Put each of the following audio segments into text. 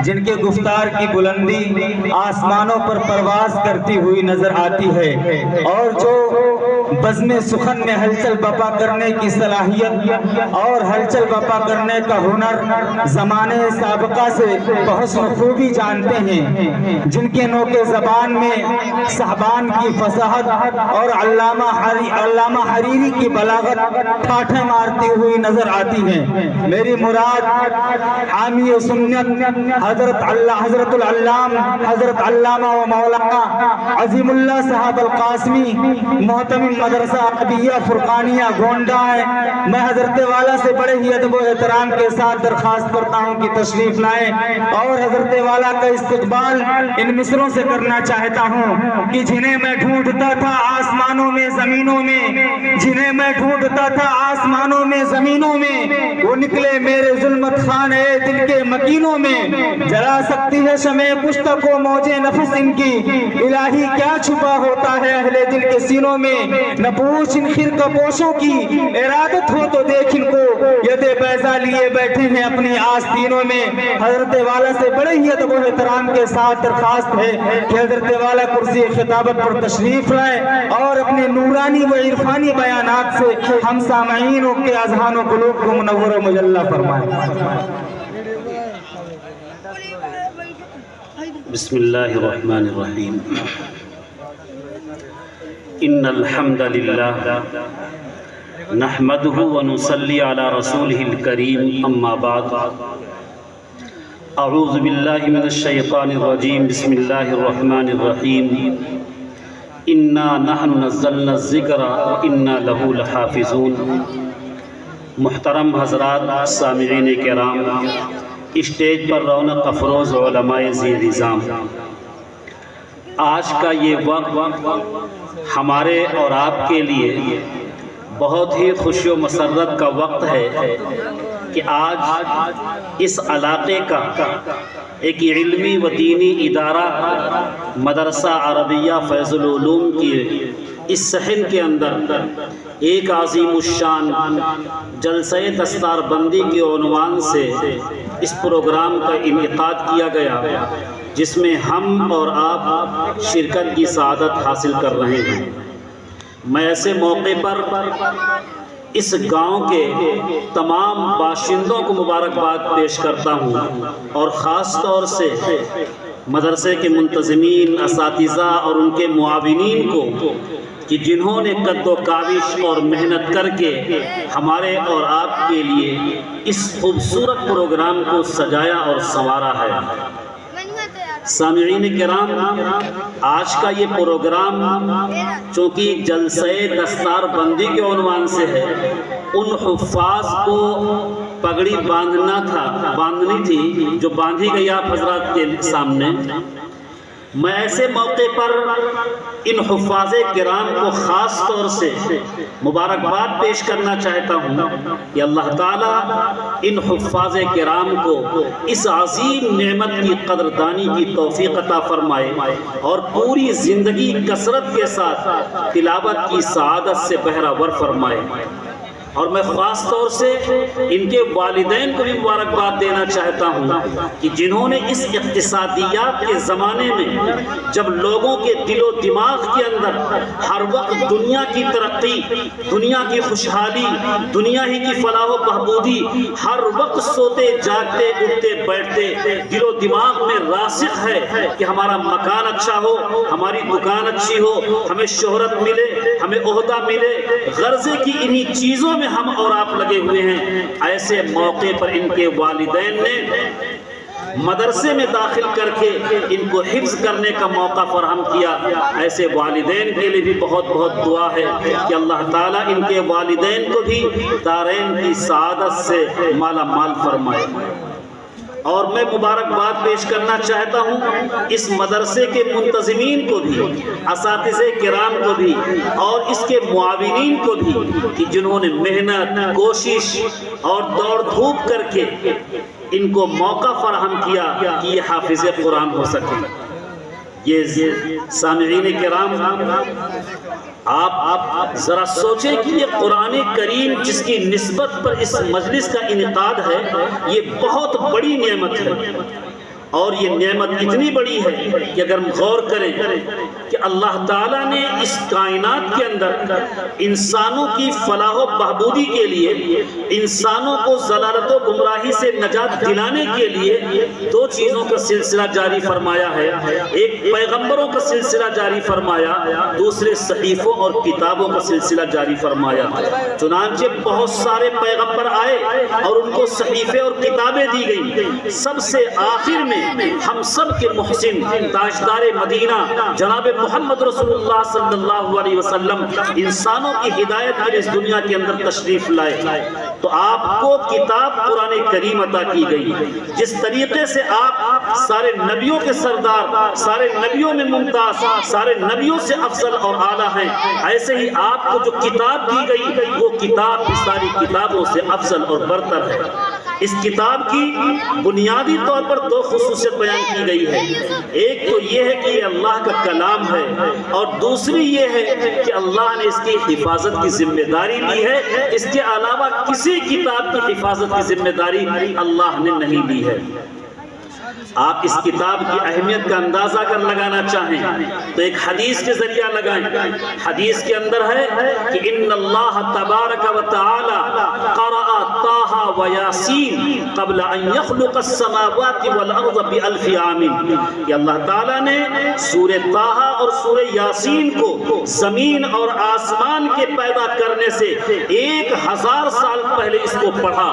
جن کے گفتار کی بلندی آسمانوں پر پرواز کرتی ہوئی نظر آتی ہے، اور جو بزم سخن میں ہلچل بپا کرنے کی صلاحیت اور ہلچل بپا کرنے کا ہنر زمانے سابقہ سے بحسن خوبی جانتے ہیں، جن کے نوک زبان میں صحبان کی فصاحت اور علامہ حریری کی بلاغت ٹھاٹھیں مارتی ہوئی نظر آتی ہیں۔ میری مراد حامی سنت حضرت علامہ و مولانا عظیم اللہ صاحب القاسمی محتمم مدرسہ عربیہ فرقانیہ گونڈا ہے۔ میں حضرت والا سے بڑے ہی ادب و احترام کے ساتھ درخواست کرتا ہوں کہ تشریف لائیں اور حضرت والا کا استقبال ان مصروں سے کرنا چاہتا ہوں کہ جنہیں میں ڈھونڈتا تھا آسمانوں میں زمینوں میں، جنہیں میں ڈھونڈتا تھا آسمانوں میں زمینوں میں، وہ نکلے میرے ظلمت خانے دل کے مکینوں میں۔ جلا سکتی ہے شمع کشتہ کو موجے نفس ان کی، الہی کیا چھپا ہوتا ہے اہل دل کے سینوں میں۔ نہ پوچھ ان خرقہ پوشوں کی، ارادت ہو تو دیکھ ان کو، ید بیضا لیے بیٹھے ہیں اپنی آستینوں میں۔ حضرت والا سے بڑے ہی ادب و احترام کے ساتھ درخواست ہے کہ حضرت والا کرسی خطابت پر تشریف لائیں اور اپنے نورانی و عرفانی بیانات سے ہم سامعینوں کے اذہان و قلوب کو منور و مجلہ فرمائیں۔ بسم اللہ الرحمن الرحیم۔ ان الحمد للہ نحمده ونصلی علی رسولہ الکریم، اما بعد، اعوذ باللہ من الشیطان الرجیم، بسم اللہ الرحمن الرحیم۔ انا نحن نزلنا الذکر وانا لہ لحافظون۔ محترم حضرات، سامعین کرام، اسٹیج پر رونق افروز علماء ذی نظام، آج کا یہ وقت ہمارے اور آپ کے لیے بہت ہی خوشی و مسرت کا وقت ہے کہ آج اس علاقے کا ایک علمی و دینی ادارہ مدرسہ عربیہ فیض العلوم کی اس صحن کے اندر ایک عظیم الشان جلسہ دستار بندی کے عنوان سے اس پروگرام کا انعقاد کیا گیا، جس میں ہم اور آپ شرکت کی سعادت حاصل کر رہے ہیں۔ میں ایسے موقع پر اس گاؤں کے تمام باشندوں کو مبارکباد پیش کرتا ہوں، اور خاص طور سے مدرسے کے منتظمین، اساتذہ اور ان کے معاونین کو کہ جنہوں نے قد و کاوش اور محنت کر کے ہمارے اور آپ کے لیے اس خوبصورت پروگرام کو سجایا اور سنوارا ہے۔ سامعین کرام، آج کا یہ پروگرام چونکہ جلسہ دستار بندی کے عنوان سے ہے، ان حفاظ کو پگڑی باندھنی تھی جو باندھی گئی آپ حضرات کے سامنے۔ میں ایسے موقع پر ان حفاظ کرام کو خاص طور سے مبارکباد پیش کرنا چاہتا ہوں کہ اللہ تعالیٰ ان حفاظ کرام کو اس عظیم نعمت کی قدردانی کی توفیق عطا فرمائے اور پوری زندگی کثرت کے ساتھ تلاوت کی سعادت سے بہرہ فرمائے۔ اور میں خاص طور سے ان کے والدین کو بھی مبارکباد دینا چاہتا ہوں کہ جنہوں نے اس اقتصادیات کے زمانے میں جب لوگوں کے دل و دماغ کے اندر ہر وقت دنیا کی ترقی، دنیا کی خوشحالی، دنیا ہی کی فلاح و بہبودی ہر وقت سوتے جاگتے اٹھتے بیٹھتے دل و دماغ میں راسخ ہے کہ ہمارا مکان اچھا ہو، ہماری دکان اچھی ہو، ہمیں شہرت ملے، ہمیں عہدہ ملے، غرضے کی انہی چیزوں میں ہم اور آپ لگے ہوئے ہیں۔ ایسے موقع پر ان کے والدین نے مدرسے میں داخل کر کے ان کو حفظ کرنے کا موقع فراہم کیا۔ ایسے والدین کے لیے بھی بہت بہت دعا ہے کہ اللہ تعالیٰ ان کے والدین کو بھی دارین کی سعادت سے مالا مال فرمائے۔ اور میں مبارکباد پیش کرنا چاہتا ہوں اس مدرسے کے منتظمین کو بھی، اساتذہ کرام کو بھی اور اس کے معاونین کو بھی کہ جنہوں نے محنت، کوشش اور دوڑ دھوپ کر کے ان کو موقع فراہم کیا کہ یہ حافظ قرآن ہو سکے۔ یہ سامعین کرام، آپ ذرا سوچیں کہ یہ قرآن کریم جس کی نسبت پر اس مجلس کا انعقاد ہے، یہ بہت بڑی نعمت ہے۔ اور یہ نعمت اتنی بڑی ہے کہ اگر ہم غور کریں کہ اللہ تعالیٰ نے اس کائنات کے اندر انسانوں کی فلاح و بہبودی کے لیے، انسانوں کو ضلالت و گمراہی سے نجات دلانے کے لیے دو چیزوں کا سلسلہ جاری فرمایا ہے۔ ایک پیغمبروں کا سلسلہ جاری فرمایا، دوسرے صحیفوں اور کتابوں کا سلسلہ جاری فرمایا۔ چنانچہ بہت سارے پیغمبر آئے اور ان کو صحیفے اور کتابیں دی گئی۔ سب سے آخر میں ہم سب کے محسن تاجدار مدینہ جناب محمد رسول اللہ صلی اللہ علیہ وسلم انسانوں کی ہدایت کے اس دنیا کے اندر تشریف لائے، تو آپ کو کتاب قرآن کریم عطا کی گئی۔ جس طریقے سے آپ سارے نبیوں کے سردار، سارے نبیوں میں ممتاز، سارے نبیوں سے افضل اور اعلیٰ ہیں، ایسے ہی آپ کو جو کتاب دی گئی وہ کتاب بھی ساری کتابوں سے افضل اور برتر ہے۔ اس کتاب کی بنیادی طور پر دو خصوصیت بیان کی گئی ہے۔ ایک تو یہ ہے کہ یہ اللہ کا کلام ہے، اور دوسری یہ ہے کہ اللہ نے اس کی حفاظت کی ذمہ داری لی ہے۔ اس کے علاوہ کسی کتاب کی حفاظت کی ذمہ داری اللہ نے نہیں لی ہے۔ آپ اس کتاب کی اہمیت کا اندازہ اگر لگانا چاہیں تو ایک حدیث کے ذریعہ لگائیں۔ حدیث کے اندر ہے کہ ان اللہ تبارک و تعالی قرأ طٰہ و یاسین قبل ان یخلق السماوات والارض بألف عام، کہ اللہ تعالیٰ نے سورہ طٰہ اور سورہ یاسین کو زمین اور آسمان کے پیدا کرنے سے 1000 سال پہلے اس کو پڑھا۔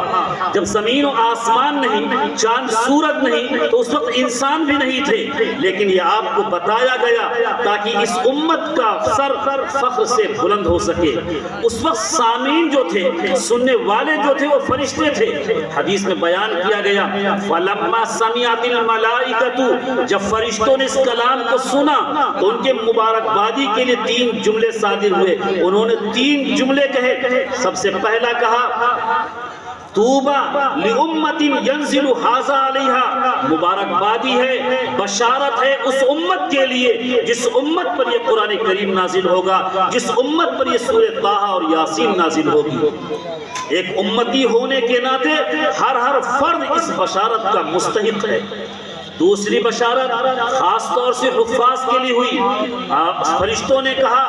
جب زمین و آسمان نہیں، چاند سورج نہیں، تو اس وقت انسان بھی نہیں تھے، لیکن یہ آپ کو بتایا گیا تاکہ اس امت کا سر فخر سے بلند ہو سکے۔ اس وقت سامعین جو تھے، سننے والے جو تھے، وہ فرشتے تھے۔ حدیث میں بیان کیا گیا فَلَمَّا سَمِعَتِ الْمَلَائِكَةُ، جب فرشتوں نے اس کلام کو سنا تو ان کے مبارکبادی کے لیے 3 جملے صادر ہوئے۔ انہوں نے 3 جملے کہے۔ سب سے پہلا کہا طوبیٰ لِأُمَّةٍ يَنزِلُ هَذَا عَلَيْهَا، مبارکبادی ہے، بشارت ہے اس امت کے لیے جس امت پر یہ قرآن کریم نازل ہوگا، جس امت پر یہ سورہ طٰہ اور یاسین نازل ہوگی۔ ایک امتی ہونے کے ناطے ہر فرد اس بشارت کا مستحق ہے۔ دوسری بشارت خاص طور سے حفاظ کے لیے ہوئی۔ فرشتوں نے کہا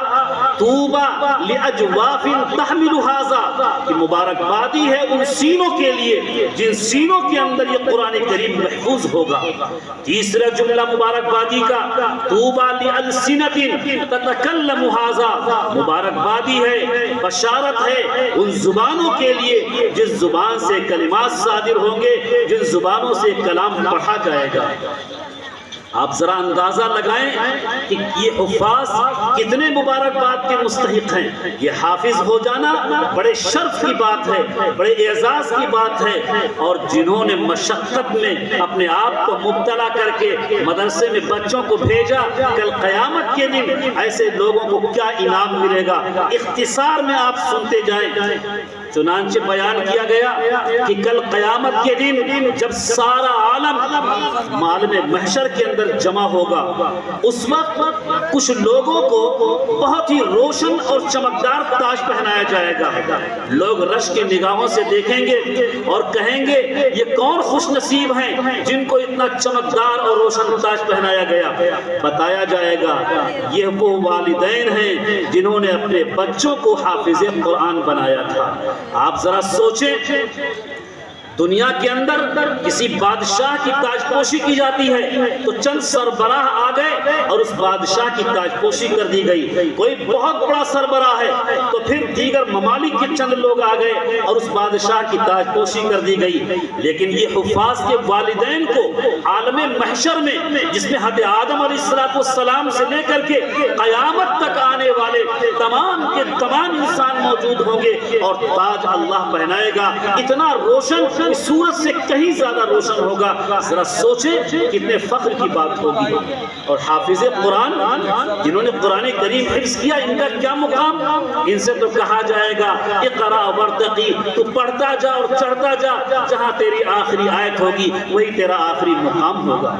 طوبیٰ لِأَجْوَافٍ تَحْمِلُ هَذَا، کہ مبارکبادی ہے ان سینوں کے لیے جن سینوں کے اندر یہ قرآن کریم محفوظ ہوگا۔ تیسرا جملہ مبارکبادی کا طوبیٰ لِأَلْسِنَةٍ تَتَكَلَّمُ هَذَا، مبارکبادی ہے، بشارت ہے ان زبانوں کے لیے جس زبان سے کلمات صادر ہوں گے، جن زبانوں سے کلام پڑھا جائے گا۔ آپ ذرا اندازہ لگائیں کہ یہ حفاظ کتنے مبارکباد کے مستحق ہیں۔ یہ حافظ ہو جانا بڑے شرف کی بات ہے، بڑے اعزاز کی بات ہے، اور جنہوں نے مشقت میں اپنے آپ کو مبتلا کر کے مدرسے میں بچوں کو بھیجا، کل قیامت کے دن ایسے لوگوں کو کیا انعام ملے گا۔ اختصار میں آپ سنتے جائیں۔ چنانچہ بیان کیا گیا کہ کل قیامت کے دن جب سارا عالم عالم محشر کے اندر جمع ہوگا، اس وقت کچھ لوگوں کو بہت ہی روشن اور چمکدار تاج پہنایا جائے گا۔ لوگ رش کی نگاہوں سے دیکھیں گے اور کہیں گے یہ کون خوش نصیب ہیں جن کو اتنا چمکدار اور روشن تاج پہنایا گیا۔ بتایا جائے گا یہ وہ والدین ہیں جنہوں نے اپنے بچوں کو حافظ قرآن بنایا تھا۔ آپ ذرا سوچیں، دنیا کے اندر کسی بادشاہ کی تاج پوشی کی جاتی ہے تو چند سربراہ آ گئے اور اس بادشاہ کی تاج پوشی کر دی گئی۔ کوئی بہت بڑا سربراہ ہے تو پھر دیگر ممالک کے چند لوگ آ گئے اور اس بادشاہ کی تاج پوشی کر دی گئی۔ لیکن یہ حفاظ کے والدین کو عالم محشر میں، جس میں حضرت آدم علیہ السلام سے لے کر کے قیامت تک آنے والے تمام کے تمام انسان موجود ہوں گے، اور تاج اللہ پہنائے گا اتنا روشن، اس سورج سے کہیں زیادہ روشن ہوگا۔ ذرا سوچیں کتنے فخر کی بات ہوگی۔ اور حافظ قرآن جنہوں نے قرآن کریم حفظ کیا، ان کا کیا مقام؟ ان سے تو کہا جائے گا اقرا ورتقی، تو پڑھتا جا اور چڑھتا جا، جہاں تیری آخری آیت ہوگی وہی تیرا آخری مقام ہوگا۔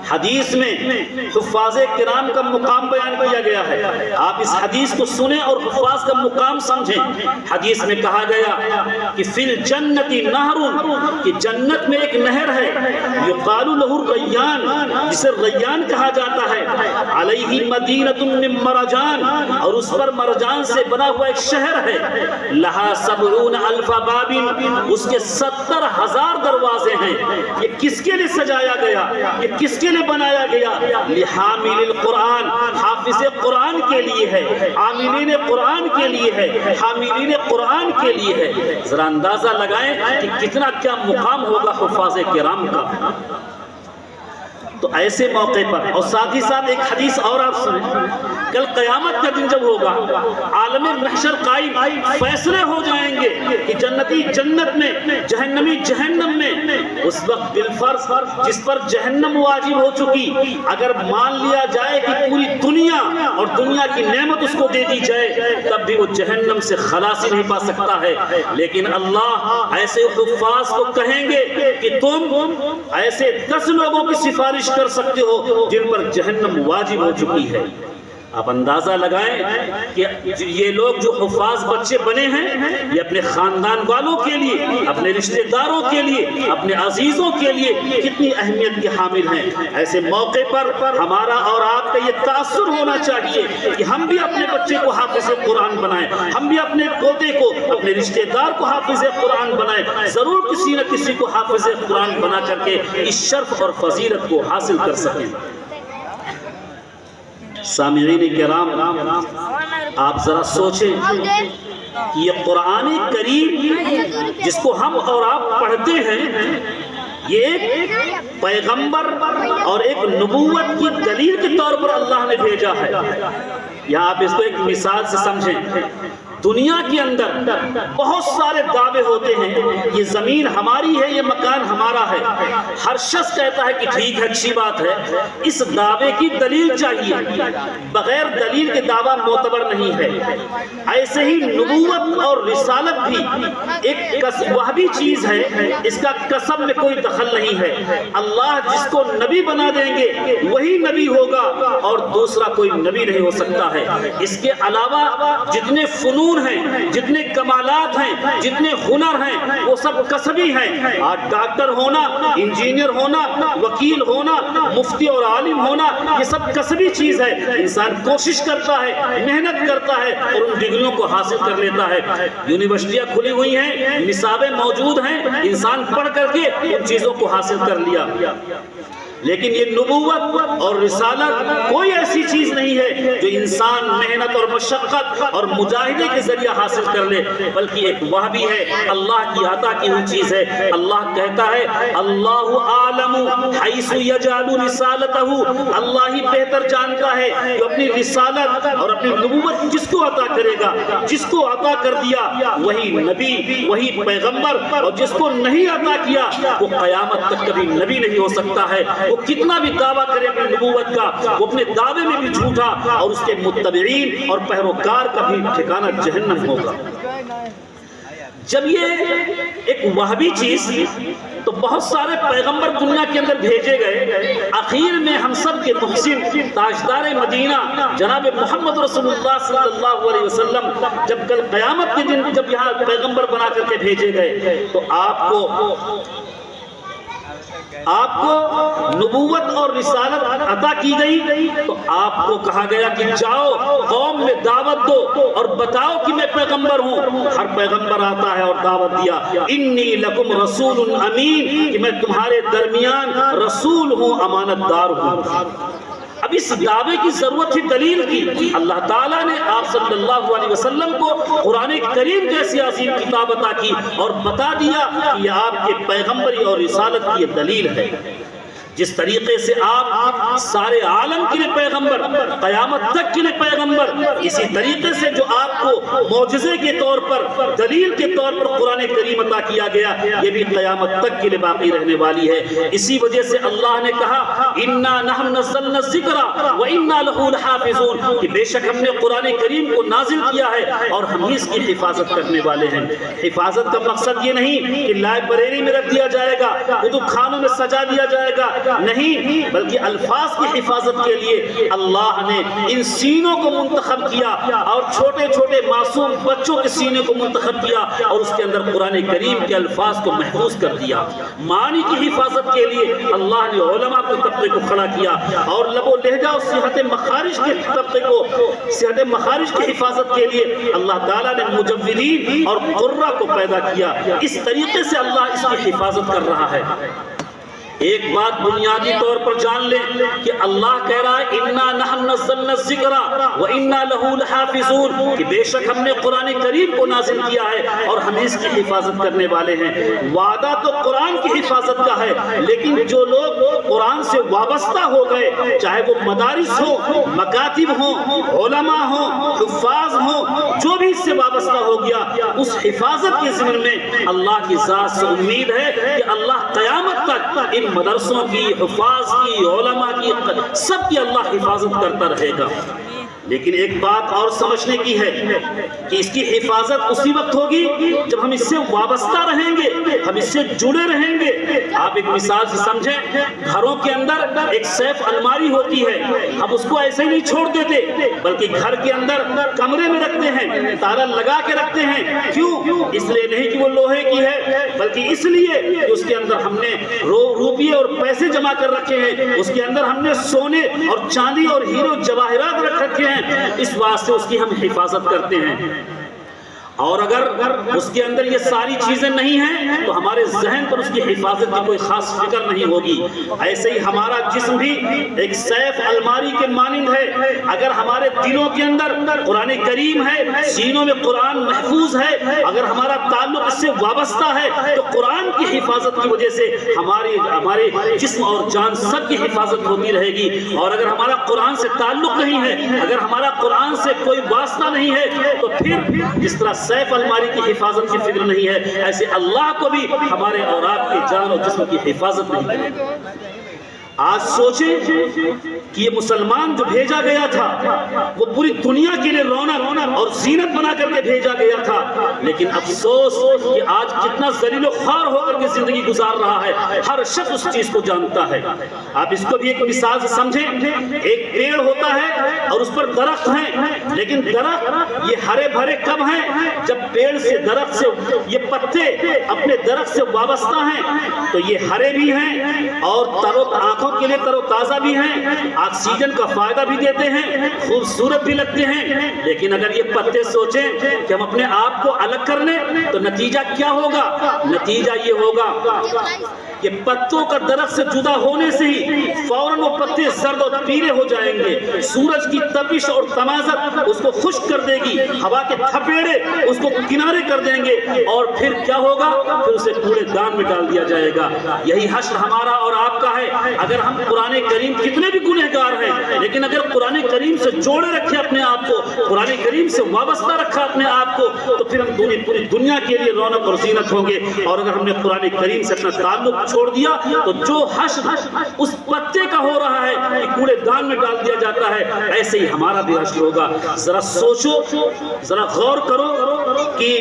حدیث میں حفاظ کرام کا مقام بیان کیا گیا ہے. آپ اس حدیث کو سنیں اور حفاظ کا مقام سمجھیں. حدیث میں کہا گیا کہ فی الجنت نہر، کہ جنت میں ایک نہر ہے، یقال لہ الریان، جسے ریان کہا جاتا ہے، علیہ مدینۃ من مرجان، اور اس پر مرجان سے بنا ہوا ایک شہر ہے، لہا 70,000 باب، اس کے 70,000 دروازے ہیں. یہ کس کے لیے سجایا گیا؟ یہ کس کے لیے بنایا گیا؟ لحامل القرآن، حافظ قرآن کے لیے ہے، عاملین قرآن کے لیے ہے، حاملین قرآن کے لیے ہے. ذرا اندازہ لگائیں کہ کتنا کیا مقام ہوگا حفاظ کرام کا. تو ایسے موقع پر، اور ساتھ ہی ساتھ ایک حدیث اور آپ سنیں، کل قیامت کا دن جب ہوگا، عالم محشر قائم، فیصلے ہو جائیں گے کہ جنتی جنت میں، جہنمی جہنم میں. اس وقت بالفرض جس پر جہنم واجب ہو چکی، اگر مان لیا جائے کہ پوری دنیا اور دنیا کی نعمت اس کو دے دی جائے، تب بھی وہ جہنم سے خلاصی نہیں پا سکتا ہے. لیکن اللہ ایسے حفاظ کو کہیں گے کہ تم ایسے 10 لوگوں کی سفارش کر سکتے ہو جن پر جہنم واجب ہو چکی ہے. آپ اندازہ لگائیں کہ یہ لوگ جو حفاظ بچے بنے ہیں، یہ اپنے خاندان والوں کے لیے، اپنے رشتہ داروں کے لیے، اپنے عزیزوں کے لیے کتنی اہمیت کے حامل ہیں. ایسے موقع پر ہمارا اور آپ کا یہ تاثر ہونا چاہیے کہ ہم بھی اپنے بچے کو حافظ قرآن بنائیں، ہم بھی اپنے پوتے کو، اپنے رشتہ دار کو حافظ قرآن بنائیں. ضرور کسی نہ کسی کو حافظ قرآن بنا کر کے اس شرف اور فضیلت کو حاصل کر سکیں. سامعین کرام، آپ ذرا سوچیں کہ یہ قرآن کریم جس کو ہم اور آپ پڑھتے ہیں، یہ ایک پیغمبر اور ایک نبوت کی دلیل کے طور پر اللہ نے بھیجا ہے. یہاں آپ اس کو ایک مثال سے سمجھیں. دنیا کے اندر بہت سارے دعوے ہوتے ہیں، یہ زمین ہماری ہے، یہ مکان ہمارا ہے. ہر شخص کہتا ہے کہ ٹھیک ہے، اچھی بات ہے. اس دعوے کی دلیل چاہیے، بغیر دلیل کے دعویٰ معتبر نہیں ہے. ایسے ہی نبوت اور رسالت بھی ایک وہ بھی چیز ہے، اس کا کسب میں کوئی دخل نہیں ہے. اللہ جس کو نبی بنا دیں گے وہی نبی ہوگا، اور دوسرا کوئی نبی نہیں ہو سکتا ہے. اس کے علاوہ جتنے فنون ہیں، جتنے کمالات ہیں، جتنے ہنر ہیں، وہ سب کسبی ہیں. آج ڈاکٹر ہونا، انجینئر ہونا، وکیل ہونا، مفتی اور عالم ہونا، یہ سب کسبی چیز ہے. انسان کوشش کرتا ہے، محنت کرتا ہے اور ان ڈگریوں کو حاصل کر لیتا ہے. یونیورسٹیاں کھلی ہوئی ہیں، نصابیں موجود ہیں، انسان پڑھ کر کے ان چیزوں کو حاصل کر لیا. لیکن یہ نبوت اور رسالت کوئی ایسی چیز نہیں ہے جو انسان محنت اور مشقت اور مجاہدے کے ذریعے حاصل کر لے، بلکہ ایک وہ بھی ہے، اللہ کی عطا کی ہوئی چیز ہے. اللہ کہتا ہے اللہ عالم حیث یجعل رسالتہ، اللہ ہی بہتر جانتا ہے کہ اپنی رسالت اور اپنی نبوت جس کو عطا کرے گا. جس کو عطا کر دیا وہی نبی، وہی پیغمبر، اور جس کو نہیں عطا کیا وہ قیامت تک کبھی نبی نہیں ہو سکتا ہے. وہ کتنا بھی دعویٰ کرے اپنی نبوت کا، وہ اپنے دعوے میں بھی جھوٹا، اور اس کے متبعین اور پیروکار کا بھی ٹھکانہ جہنم ہوگا. جب یہ ایک وہابی چیز، تو بہت سارے پیغمبر دنیا کے اندر بھیجے گئے. آخر میں ہم سب کے محسن تاجدار مدینہ جناب محمد رسول اللہ صلی اللہ علیہ وسلم جب کل قیامت کے دن جب یہاں پیغمبر بنا کر کے بھیجے گئے، تو آپ کو نبوت اور رسالت عطا کی گئی. تو آپ کو کہا گیا کہ جاؤ قوم میں دعوت دو اور بتاؤ کہ میں پیغمبر ہوں. ہر پیغمبر آتا ہے اور دعوت دیا، انی لکم رسول امین، کہ میں تمہارے درمیان رسول ہوں، امانت دار ہوں. اب اس دعوے کی ضرورت تھی دلیل کی. اللہ تعالیٰ نے آپ صلی اللہ علیہ وسلم کو قرآن کریم جیسی عظیم کتاب عطا کی اور بتا دیا کہ یہ آپ کے پیغمبری اور رسالت کی یہ دلیل ہے. جس طریقے سے آپ سارے عالم کے لیے پیغمبر، قیامت تک کے لیے پیغمبر، اسی طریقے سے جو آپ کو معجزے کے طور پر، دلیل کے طور پر قرآن کریم عطا کیا گیا، یہ بھی قیامت تک کے لیے باقی رہنے والی ہے. اسی وجہ سے اللہ نے کہا اِنَّا نَحْنُ نَزَّلْنَا الذِّكْرَ وَإِنَّا لَهُ لَحَافِظُونَ، کہ بے شک ہم نے قرآن کریم کو نازل کیا ہے اور ہم اس کی حفاظت کرنے والے ہیں. حفاظت کا مقصد یہ نہیں کہ لائبریری میں رکھ دیا جائے گا، کتب خانوں میں سجا دیا جائے گا، نہیں، بلکہ الفاظ کی حفاظت کے لیے اللہ نے ان سینوں کو منتخب کیا اور چھوٹے چھوٹے معصوم بچوں کے سینے کو منتخب کیا اور اس کے اندر قرآن کریم کے الفاظ کو محفوظ کر دیا۔ معنی کی حفاظت کے لیے اللہ نے علماء کے طبقے کو کھڑا کیا اور لب و لہجہ اور صحت مخارج کے طبقے کو، صحت مخارج کی حفاظت کے لیے اللہ تعالیٰ نے مجودین اور قراء کو پیدا کیا۔ اس طریقے سے اللہ اس کی حفاظت کر رہا ہے۔ ایک بات بنیادی طور پر جان لیں کہ اللہ کہہ رہا ہے اِنَّا نَحْنُ نَزَّلْنَا الذِّكْرَ وَإِنَّا لَهُ لَحَافِظُونَ، کہ بے شک ہم نے قرآن کریم کو نازل کیا ہے اور ہم اس کی حفاظت کرنے والے ہیں۔ وعدہ تو قرآن کی حفاظت کا ہے، لیکن جو لوگ قرآن سے وابستہ ہو گئے، چاہے وہ مدارس ہو، مکاتب ہوں، علماء ہوں، حفاظ ہوں، جو بھی اس سے وابستہ ہو گیا، اس حفاظت کے ضمن میں اللہ کی ذات سے امید ہے کہ اللہ قیامت تک ان مدرسوں کی، حفاظ کی، علماء کی، سب کی اللہ حفاظت کرتا رہے گا۔ لیکن ایک بات اور سمجھنے کی ہے کہ اس کی حفاظت اسی وقت ہوگی جب ہم اس سے وابستہ رہیں گے، ہم اس سے جڑے رہیں گے۔ آپ ایک مثال سے سمجھیں، گھروں کے اندر ایک سیف الماری ہوتی ہے، ہم اس کو ایسے ہی نہیں چھوڑ دیتے بلکہ گھر کے اندر کمرے میں رکھتے ہیں، تالا لگا کے رکھتے ہیں۔ کیوں؟ اس لیے نہیں کہ وہ لوہے کی ہے، بلکہ اس لیے کہ اس کے اندر ہم نے روپیے اور پیسے جمع کر رکھے ہیں، اس کے اندر ہم نے سونے اور چاندی اور ہیرے جواہرات رکھ رکھے ہیں، اس واسطے اس کی ہم حفاظت کرتے ہیں۔ اور اگر اس کے اندر یہ ساری چیزیں نہیں ہیں تو ہمارے ذہن پر اس کی حفاظت کی کوئی خاص فکر نہیں ہوگی۔ ایسے ہی ہمارا جسم بھی ایک سیف الماری کے مانند ہے، اگر ہمارے دلوں کے اندر قرآن کریم ہے، سینوں میں قرآن محفوظ ہے، اگر ہمارا تعلق اس سے وابستہ ہے تو قرآن کی حفاظت کی وجہ سے ہمارے جسم اور جان سب کی حفاظت ہوتی رہے گی۔ اور اگر ہمارا قرآن سے تعلق نہیں ہے، اگر ہمارا قرآن سے کوئی واسطہ نہیں ہے تو پھر جس طرح سیف الماری کی حفاظت کی فکر نہیں ہے، ایسے اللہ کو بھی ہمارے اور آپ کی جان اور جسم کی حفاظت نہیں ہے۔ آج سوچیں کہ یہ مسلمان جو بھیجا گیا تھا وہ پوری دنیا کے لیے رونق اور زینت بنا کر کے بھیجا گیا تھا، لیکن افسوس کہ آج کتنا ذلیل و خوار ہو کر کے زندگی گزار رہا ہے۔ ہر شخص اس چیز کو جانتا ہے۔ آپ اس کو بھی ایک مثال سے سمجھیں، ایک پیڑ ہوتا ہے اور اس پر درخت ہیں، لیکن درخت یہ ہرے بھرے کب ہیں؟ جب پیڑ سے، درخت سے یہ پتے اپنے درخت سے وابستہ ہیں تو یہ ہرے بھی ہیں اور آنکھوں کے لیے تر و تازہ بھی ہیں، آکسیجن کا فائدہ بھی دیتے ہیں، خوبصورت بھی لگتے ہیں۔ لیکن اگر یہ پتے سوچیں کہ ہم اپنے آپ کو الگ کر لیں تو نتیجہ کیا ہوگا؟ نتیجہ یہ ہوگا کہ پتوں کا درخت سے جدا ہونے سے ہی فوراً وہ پتے زرد اور پیلے ہو جائیں گے، سورج کی تپش اور تمازت اس کو خشک کر دے گی، ہوا کے تھپیڑے اس کو کنارے کر دیں گے، اور پھر کیا ہوگا؟ پھر اسے کوڑے دان میں ڈال دیا جائے گا۔ یہی حشر ہمارا اور آپ کا ہے۔ اگر ہم قرآن کریم کتنے بھی گنہگار ہیں، لیکن اگر قرآن کریم سے جوڑے رکھے اپنے آپ کو، قرآن کریم سے وابستہ رکھا اپنے آپ کو، تو پھر ہم پوری دنیا کے لیے رونق اور زینت ہوں گے۔ اور اگر ہم نے قرآن کریم سے اپنا تعلق چھوڑ دیا تو جو حشر اس پتے کا ہو رہا ہے کہ کوڑے دان میں ڈال دیا جاتا ہے، ایسے ہی ہمارا بھی حشر ہوگا۔ ذرا سوچو، ذرا غور کرو کہ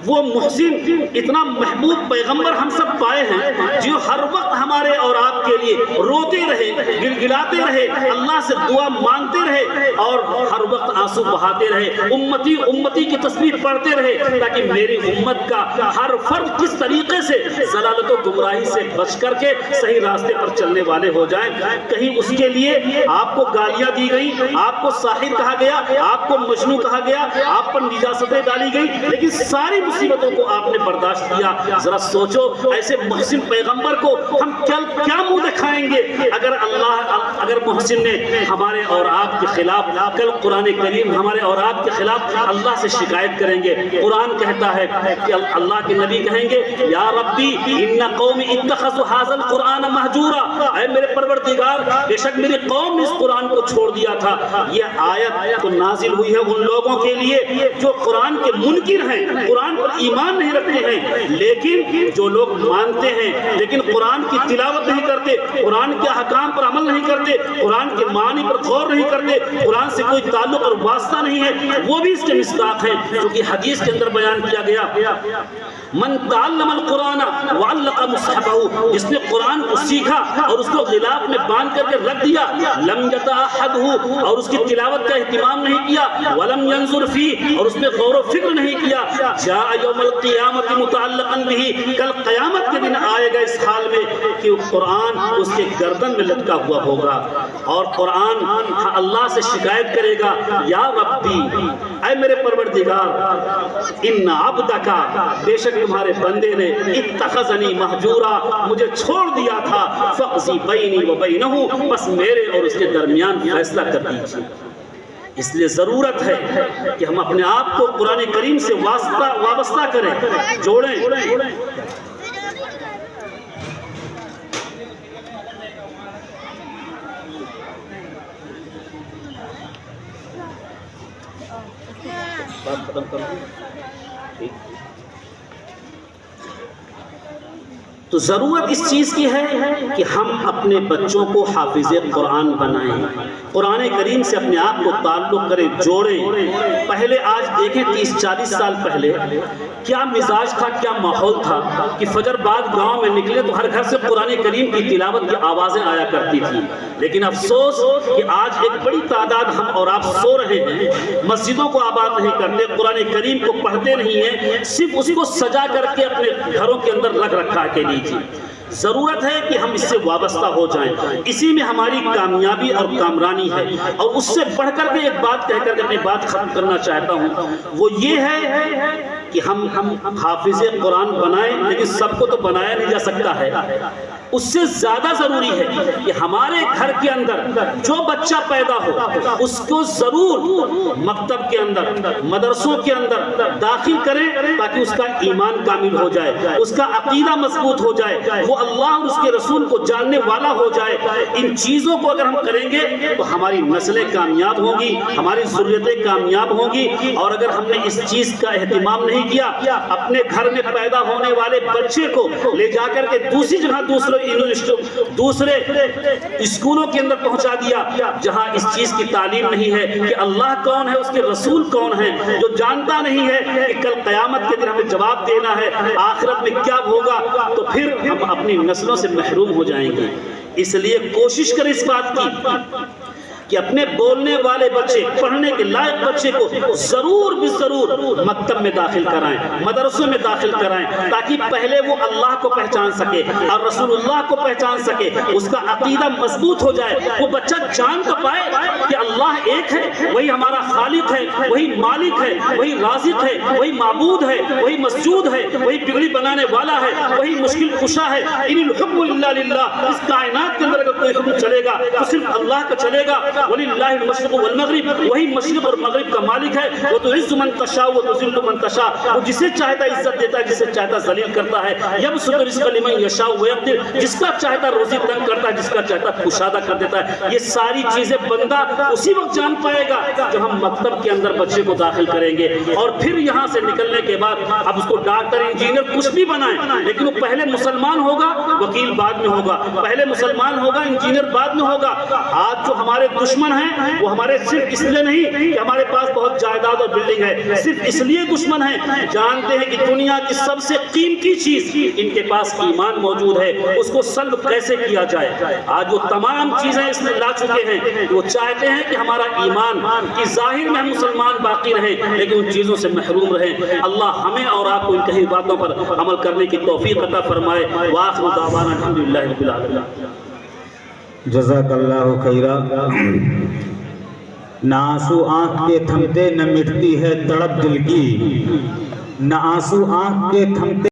وہ محسن، اتنا محبوب پیغمبر ہم سب پائے ہیں جو ہر وقت ہمارے اور آپ کے لیے روتے رہے، گلگلاتے رہے، اللہ سے دعا مانگتے رہے اور ہر وقت آنسو بہاتے رہے، امتی امتی کی تسبیح پڑھتے رہے تاکہ میری امت کا ہر فرد کس طریقے سے ضلالت و گمراہی سے بچ کر کے صحیح راستے پر چلنے والے ہو جائیں۔ کہیں اس کے لیے آپ کو گالیاں دی گئی، آپ کو ساحر کہا گیا، آپ کو مجنون کہا گیا، آپ پر نجاستیں ڈالی گئی، لیکن ساری مصیبتوں کو آپ نے برداشت کیا۔ ذرا سوچو ایسے محسن پیغمبر کو ہم کیا منہ دکھائیں گے اگر محسن نے ہمارے اور آپ کے خلاف کل قرآن کریم ہمارے اور آپ کے خلاف اللہ سے شکایت کریں گے۔ قرآن کہتا ہے کہ اللہ کے نبی کہیں گے یا ربی ان قوم اتخذوا هذا القرآن مہجورا، اے میرے پروردگار بے شک میری قوم نے اس قرآن کو چھوڑ دیا تھا۔ یہ آیت تو نازل ہوئی ہے ان لوگوں کے لیے جو قرآن کے منکر ہیں، قرآن پر پر ایمان نہیں رکھتے ہیں، لیکن جو لوگ مانتے ہیں لیکن قرآن کی تلاوت نہیں کرتے، قرآن کے احکام پر عمل نہیں کرتے، قرآن کے معنی پر غور نہیں کرتے، قرآن سے کوئی تعلق اور واسطہ نہیں ہے، وہ بھی اس کے مصداق ہیں، جو کہ حدیث کے اندر بیان کیا گیا، من تعلم القرآن وعلق مصحفہ، جس نے قرآن کو سیکھا اور اس کو غلاف میں باندھ کر کے رکھ دیا، لم یتعہدہ، اور اس کی تلاوت کا اہتمام نہیں کیا، ولم ينظر فیہ، اور اس میں غور و فکر نہیں کیا، جاء یوم القیامت متعلقا بہ، کل قیامت کے دن آئے گا اس حال میں کہ قرآن اس کے گردن میں لٹکا ہوا ہوگا، اور قرآن اللہ سے شکایت کرے گا، یا ربی، اے میرے پروردگار، ان عبدک، بے شک تمہارے بندے نے اتخذنی مہجورا، مجھے چھوڑ دیا تھا، فاقضی بینی و بینہ، بس میرے اور اس کے درمیان فیصلہ کر دیجیے۔ اس لیے ضرورت ہے کہ ہم اپنے آپ کو قرآن کریم سے وابستہ کریں، جوڑیں۔ بات ختم کر دیں۔ تو ضرورت اس چیز کی ہے کہ ہم اپنے بچوں کو حافظ قرآن بنائیں، قرآن کریم سے اپنے آپ کو تعلق کریں، جوڑیں۔ پہلے آج دیکھیں 30-40 سال پہلے کیا مزاج تھا، کیا ماحول تھا کہ فجر بعد گاؤں میں نکلے تو ہر گھر سے قرآن کریم کی تلاوت کی آوازیں آیا کرتی تھی، لیکن افسوس کہ آج ایک بڑی تعداد ہم اور آپ سو رہے ہیں، مسجدوں کو آباد نہیں کرتے، قرآن کریم کو پڑھتے نہیں ہیں، صرف اسی کو سجا کر کے اپنے گھروں کے اندر رکھ رکھا کے لیجیے۔ ضرورت ہے کہ ہم اس سے وابستہ ہو جائیں، اسی میں ہماری کامیابی اور کامرانی ہے۔ اور اس سے بڑھ کر کے ایک بات کہہ کر کے اپنی بات ختم کرنا چاہتا ہوں، وہ یہ ہے کہ ہم حافظ قرآن بنائیں، لیکن سب کو تو بنایا نہیں جا سکتا ہے، اس سے زیادہ ضروری ہے کہ ہمارے گھر کے اندر جو بچہ پیدا ہو اس کو ضرور مکتب کے اندر، مدرسوں کے اندر داخل کریں، تاکہ اس کا ایمان کامل ہو جائے، اس کا عقیدہ مضبوط ہو جائے، وہ اللہ اور اس کے رسول کو جاننے والا ہو جائے۔ ان چیزوں کو اگر ہم کریں گے تو ہماری نسلیں کامیاب ہوں گی، ہماری ذریتیں کامیاب ہوں گی۔ اور اگر ہم نے اس چیز کا اہتمام نہیں کیا، اپنے گھر میں پیدا ہونے والے بچے کو لے جا کر کے دوسری جگہ دوسرے اسکولوں کے اندر پہنچا دیا جہاں اس چیز کی تعلیم نہیں ہے کہ اللہ کون ہے، اس کے رسول کون ہے، جو جانتا نہیں ہے کہ کل قیامت کے دن ہمیں جواب دینا ہے، آخرت میں کیا ہوگا، تو پھر ہم اپنی نسلوں سے محروم ہو جائیں گے۔ اس لیے کوشش کریں اس بات کی کہ اپنے بولنے والے بچے، پڑھنے کے لائق بچے کو ضرور بھی ضرور مکتب میں داخل کرائیں، مدرسوں میں داخل کرائیں، تاکہ پہلے وہ اللہ کو پہچان سکے اور رسول اللہ کو پہچان سکے، اس کا عقیدہ مضبوط ہو جائے، وہ بچہ جان تو پائے کہ اللہ ایک ہے، وہی ہمارا خالق ہے، وہی مالک ہے، وہی رازق ہے، وہی معبود ہے، وہی مسجود ہے، وہی بگڑی بنانے والا ہے، وہی مشکل کشا ہے۔ ان الحکم الا للہ، اس کائنات کے اندر اگر کوئی حکم چلے گا تو صرف اللہ کا چلے گا۔ وَلِلَّهِ الْمَشْرِقُ وَالْمَغْرِبُ، وہی مشرق اور مغرب کا مالک ہے۔ وَتُعِزُّ مَن تَشَاءُ وَتُذِلُّ مَن تَشَاءُ، وہ جسے چاہتا ہے عزت دیتا ہے، جسے چاہتا ہے ذلیل کرتا ہے۔ يَبْسُطُ الرِّزْقَ لِمَن يَشَاءُ وَيَقْدِرُ، جس کا چاہتا ہے روزی تنگ کرتا ہے، جس کا چاہتا ہے کشادہ کر دیتا ہے۔ یہ ساری چیزیں بندہ اسی وقت جان پائے گا جب ہم مکتب کے اندر بچے کو داخل کریں گے، اور پھر یہاں سے نکلنے کے بعد اب اس کو ڈاکٹر، انجینئر کچھ بھی بنائیں، لیکن وہ پہلے مسلمان ہوگا، وکیل بعد میں ہوگا، پہلے مسلمان ہوگا، انجینئر بعد میں ہوگا۔ آج جو ہمارے دشمن ہیں وہ ہمارے صرف اس لیے نہیں کہ ہمارے پاس بہت جائیداد اور بلڈنگ ہے، صرف اس لیے دشمن ہیں، جانتے ہیں کہ دنیا کی سب سے قیمتی چیز ان کے پاس ایمان موجود ہے، اس کو سلب کیسے کیا جائے۔ آج وہ تمام چیزیں اس میں لا چکے ہیں، وہ چاہتے ہیں کہ ہمارا ایمان کی ظاہر میں ہم مسلمان باقی رہیں، لیکن ان چیزوں سے محروم رہیں۔ اللہ ہمیں اور آپ کو ان کئی باتوں پر عمل کرنے کی توفیق عطا فرمائے۔ وآخر دعوانا الحمدللہ رب العالمین۔ جزاک اللہ خیرا۔ نہ آنسو آنکھ کے تھمتے، نہ مٹتی ہے تڑپ دل کی، نہ آنسو آنکھ کے تھمتے